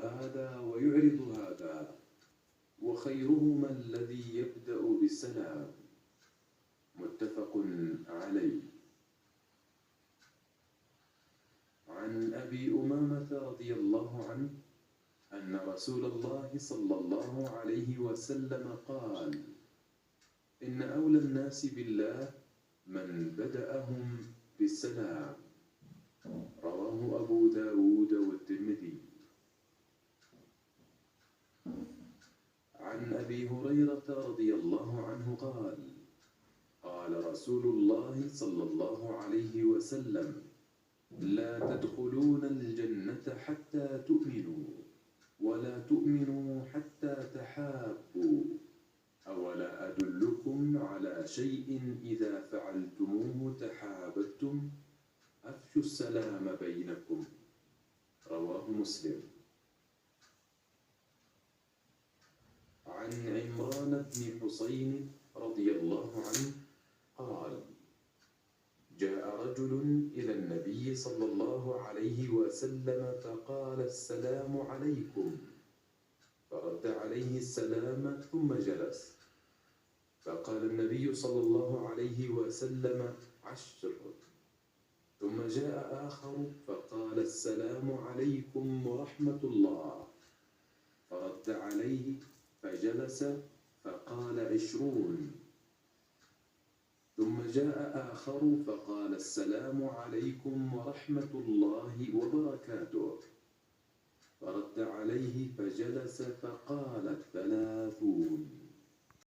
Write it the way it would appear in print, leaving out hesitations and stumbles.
هذا ويعرض هذا، وخيرهما الذي يبدأ بالسلام. متفق عليه. عن أبي أمامة رضي الله عنه أن رسول الله صلى الله عليه وسلم قال: إن أولى الناس بالله من بدأهم بالسلام. رواه أبو داود والترمذي. عن أبي هريرة رضي الله عنه قال: قال رسول الله صلى الله عليه وسلم: لا تدخلون الجنة حتى تؤمنوا، ولا تؤمنوا حتى تحابوا. أولا أدلكم على شيء إذا فعلتموه تحاببتم؟ أفشوا السلام بينكم. رواه مسلم. عن عمران بن حسين رضي الله عنه قال: جاء رجل إلى النبي صلى الله عليه وسلم فقال: السلام عليكم. فرد عليه السلام ثم جلس. فقال النبي صلى الله عليه وسلم: 10. ثم جاء آخر فقال: السلام عليكم ورحمة الله. فرد عليه فجلس فقال: 20. ثم جاء آخر فقال: السلام عليكم ورحمة الله وبركاته. فرد عليه فجلس فقال: 30.